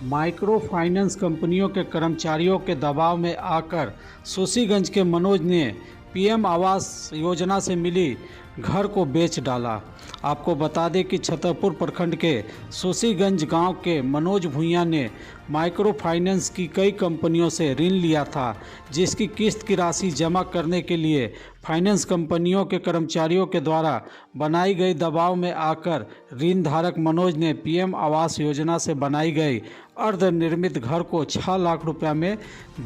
Micro finance कंपनियों के कर्मचारियों के दबाव में आकर शोषीगंज के मनोज ने पीएम आवास योजना से मिली घर को बेच डाला। आपको बता दें कि छतरपुर प्रखंड के शोषीगंज गांव के मनोज भूइया ने माइक्रो फाइनेंस की कई कंपनियों से ऋण लिया था, जिसकी किस्त की राशि जमा करने के लिए फाइनेंस कंपनियों के कर्मचारियों के द्वारा बनाई गई दबाव में आकर ऋण धारक मनोज ने पीएम आवास योजना से बनाई गई अर्धनिर्मित घर को 6 लाख रुपया में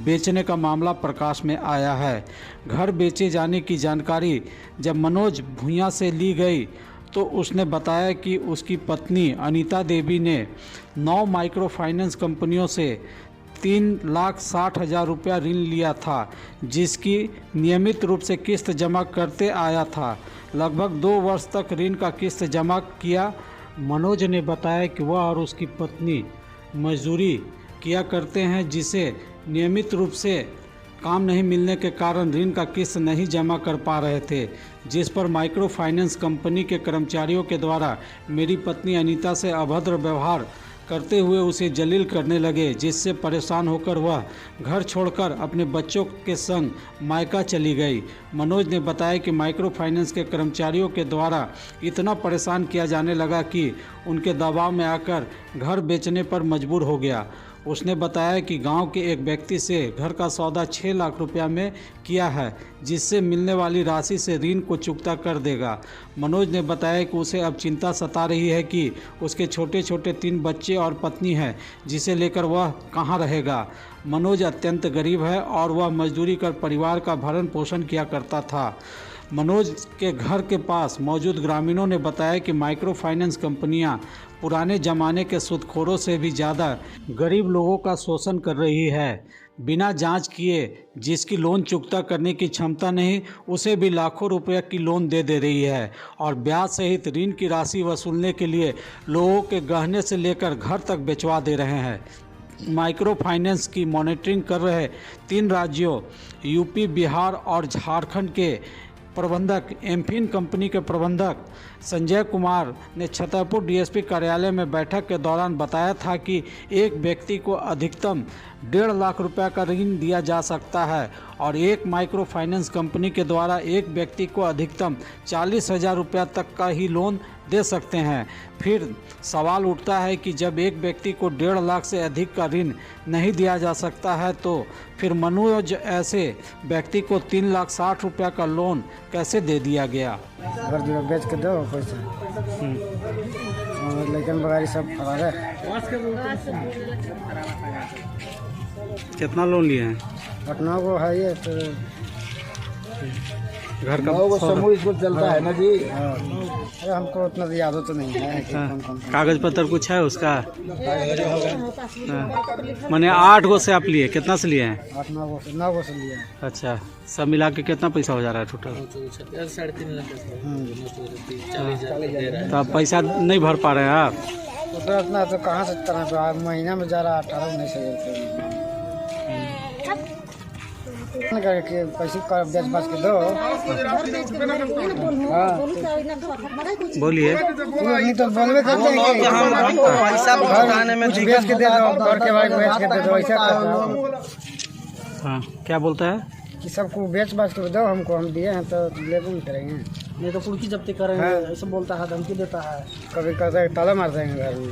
बेचने का मामला प्रकाश में आया है। घर बेचे जाने की जानकारी जब मनोज भूइया से ली गई तो उसने बताया कि उसकी पत्नी अनीता देवी ने 9 माइक्रो फाइनेंस कंपनियों से 3,60,000 रुपया ऋण लिया था, जिसकी नियमित रूप से किस्त जमा करते आया था। लगभग 2 वर्ष तक ऋण का किस्त जमा किया। मनोज ने बताया कि वह और उसकी पत्नी मजदूरी किया करते हैं, जिसे नियमित रूप से काम नहीं मिलने के कारण ऋण का किस्त नहीं जमा कर पा रहे थे, जिस पर माइक्रो फाइनेंस कंपनी के कर्मचारियों के द्वारा मेरी पत्नी अनीता से अभद्र व्यवहार करते हुए उसे जलील करने लगे, जिससे परेशान होकर वह घर छोड़कर अपने बच्चों के संग मायका चली गई। मनोज ने बताया कि माइक्रो फाइनेंस के कर्मचारियों के द्वारा इतना परेशान किया जाने लगा कि उनके दबाव में आकर घर बेचने पर मजबूर हो गया। उसने बताया कि गांव के एक व्यक्ति से घर का सौदा 6 लाख रुपया में किया है, जिससे मिलने वाली राशि से ऋण को चुकता कर देगा। मनोज ने बताया कि उसे अब चिंता सता रही है कि उसके छोटे छोटे 3 बच्चे और पत्नी है, जिसे लेकर वह कहां रहेगा। मनोज अत्यंत गरीब है और वह मजदूरी कर परिवार का भरण पोषण किया करता था। मनोज के घर के पास मौजूद ग्रामीणों ने बताया कि माइक्रो फाइनेंस कंपनियां पुराने ज़माने के सूदखोरों से भी ज़्यादा गरीब लोगों का शोषण कर रही है। बिना जांच किए जिसकी लोन चुकता करने की क्षमता नहीं, उसे भी लाखों रुपए की लोन दे रही है और ब्याज सहित ऋण की राशि वसूलने के लिए लोगों के गहने से लेकर घर तक बेचवा दे रहे हैं। माइक्रो फाइनेंस की मॉनिटरिंग कर रहे 3 राज्यों यूपी, बिहार और झारखंड के प्रबंधक एमफिन कंपनी के प्रबंधक संजय कुमार ने छतरपुर डीएसपी कार्यालय में बैठक के दौरान बताया था कि एक व्यक्ति को अधिकतम 1.5 लाख रुपया का ऋण दिया जा सकता है और एक माइक्रो फाइनेंस कंपनी के द्वारा एक व्यक्ति को अधिकतम 40,000 रुपया तक का ही लोन दे सकते हैं। फिर सवाल उठता है कि जब एक व्यक्ति को 1.5 लाख से अधिक का ऋण नहीं दिया जा सकता है तो फिर मनोज ऐसे व्यक्ति को 3,60,000 रुपया का लोन कैसे दे दिया गया। घर बेच के दो पैसा और लेकिन बगारी सब फरार है। कितना लोन लिए हैं? पटना को है ये तो घर का समूह स्कूल चलता है ना जी। अरे हमको उतना याद तो नहीं है। कागज पत्र कुछ है उसका? मैंने 8 गो से आप लिए, कितना से लिए हैं? 8-9 गो से लिए। अच्छा, सब मिला के कितना पैसा हो जा रहा है टोटल? 3.5 लाख। तो आप पैसा नहीं भर पा रहे हैं आप? उतना तो कहाँ से तरह महीना में जा रहा 18-19 करके पैसे कर बेच बाच के दो। बोलिए। तो बोलवे करते हैं कि हम पैसा भुगताने में बेच के दे दो, घर के भाई बेच के दे दो, ऐसा हाँ, क्या बोलता है कि सबको बेच बाच के दो, हमको हम दिए हैं तो लेबो नहीं करेंगे, नहीं तो पुलिस जब्ती करेंगे। ऐसे बोलता है, धमकी देता है। कभी कहता है ताला मार देंगे घर में।